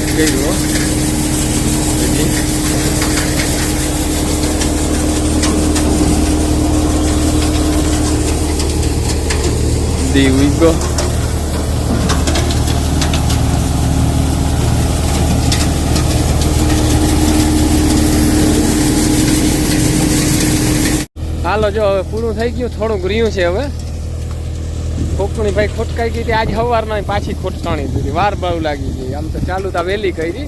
જ કર્યું There we go. હાલો જો હવે પૂરું થઈ ગયું, થોડુંક રહ્યું છે હવે. ફોકણી ભાઈ ખોટકાઈ ગઈ હતી આજ સવારના, પાછી ખોટકાણી દીધી, વાર બહુ લાગી ગઈ. આમ તો ચાલુ તો વહેલી કરી,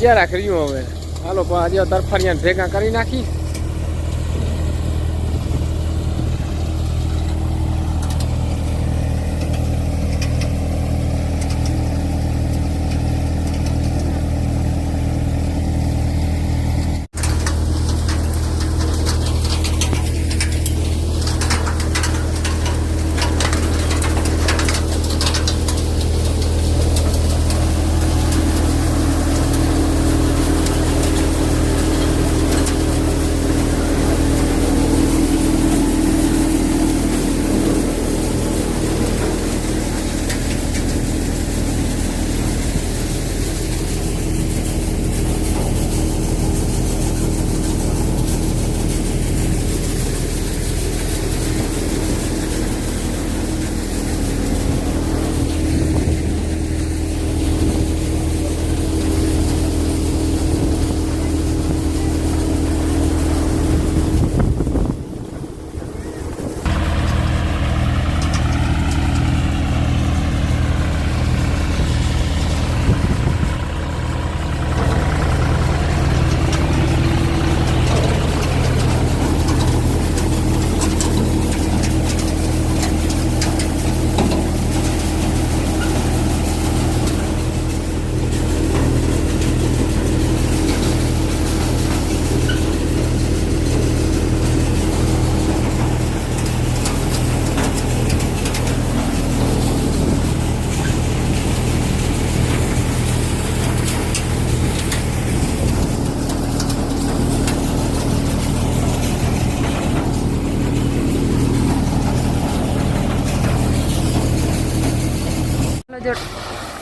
જરાક રહ્યું હવે. હાલો પણ આજે તરફારિયાને ભેગા કરી નાખી.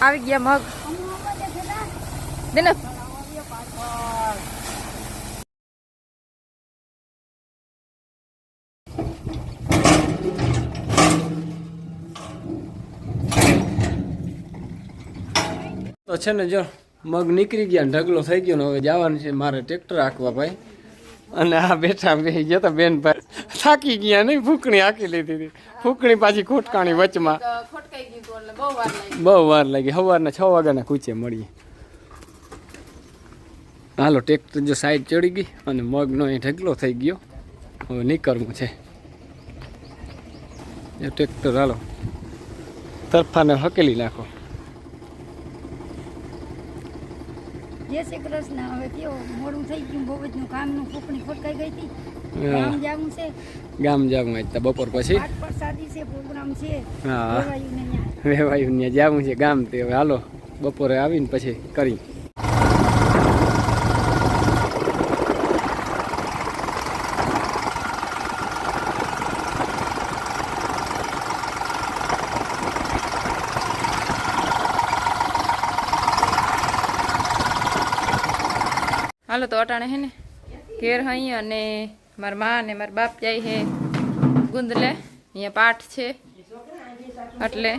આવી ગયા મગ બેન. તો છે ને જો મગ નીકળી ગયા, ઢગલો થઈ ગયો ને હવે જવાનું છે મારે ટ્રેક્ટર હાંકવા ભાઈ. અને આ બેઠા બે જતા બેન ભાઈ થાકી ગયા નહીં, ફૂકણી હાંકી લીધી હતી. ફૂકણી પાછી ખોટકાણી વચમાં, બહુ વાર લાગી. સવારના 6 વાગ્યાના કૂચે મળીએ. હાલો ટ્રેક્ટર જો સાઈડ ચડી ગઈ અને મગનો એ ઢગલો થઈ ગયો, હવે નીકળવું છે ટ્રેક્ટર. હાલો તરફાને હકેલી નાખો. જય શ્રી કૃષ્ણ. હવે કેવો મોડું થઈ ગયું, બહુ જ કામનું ફૂકણી ખોટકાઈ ગઈ હતી. ગામ જવું છે, ગામ જવું આજ બપોર પછી પ્રસાદી છે, પ્રોગ્રામ છે. હા વેવાયું ને જવું છે ગામ. તે હવે હાલો બપોરે આવીને પછી કરી. હાલો તો અટાણે હે ને ઘેર હઈ અને મારા મા ને મારા બાપ જાય હે ગુંદલે, અહીંયા પાઠ છે એટલે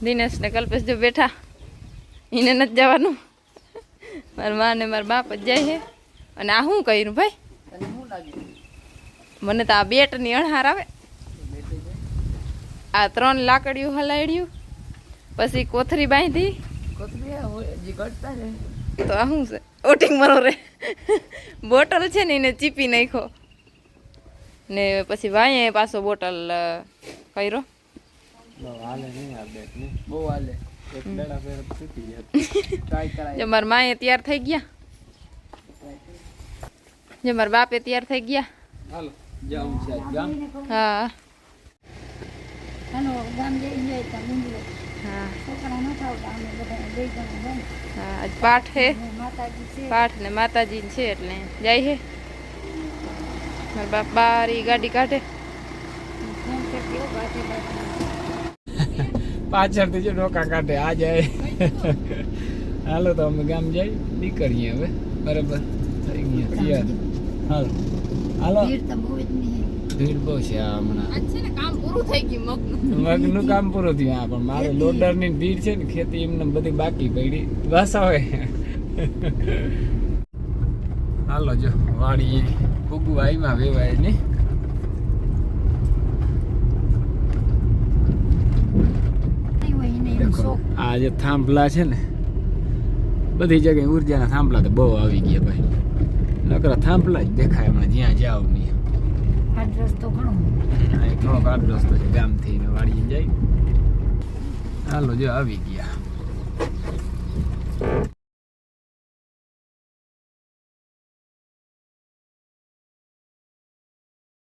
દિનેશ ને કલ્પેશ જો બેઠા, એને નથી જવાનું. મારા મા ને મારા બાપ જ જાય છે. અને આ શું કર્યું ભાઈ? મને તો આ બેટની અણહાર આવે. આ 3 લાકડીઓ હલાડ્યું, પછી કોથરી બાંધી. તો આ શું છે? ઓટિંગ મારો રે બોટલ છે ને એને ચીપી નાખો ને પછી વાંયે પાછો બોટલ કર્યો. જો મારા માએ તૈયાર થઈ ગયા, જો મારા બાપે તૈયાર થઈ ગયા. હા આજ પાઠ હે, પાઠ ને માતાજી છે એટલે જાય હે. મારા બાપ બારી ગાડી કાઢે. પાછળથી જો ડોકા કાઢે આ જાય. હાલો તો અમે ગામ જઈ નીકળીએ હવે. બરાબર થઈ ગયા તૈયાર. હાલો હાલો. ભીડ તો બહુ જ નહીં. ભીડ બહુ છે આ હમણાં. આજ છે ને કામ પૂરું થઈ ગયું મગનું. મગનું કામ પૂરું થયું. હા પણ મારે લોડરની ભીડ છે ને ખેતી એમને બધી બાકી પડી બસ હવે. હાલો જો વાડીએ ફૂગવાઈમાં વેવાય ને. નહીં હોય એને એમ દેખો શોખ. આ જે થાંભલા છે ને બધી જગ્યાએ ઉર્જાના થાંભલા તો બહુ આવી ગયા ભાઈ. નકરા થાંભલા જ દેખાય હમણાં જ્યાં જાવ નહીં. આ રસ્તો ઘણો. અહીં થોડોક આટલો રસ્તો છે ગામથી ને વાડીએ જાય. હાલો જો આવી ગયા.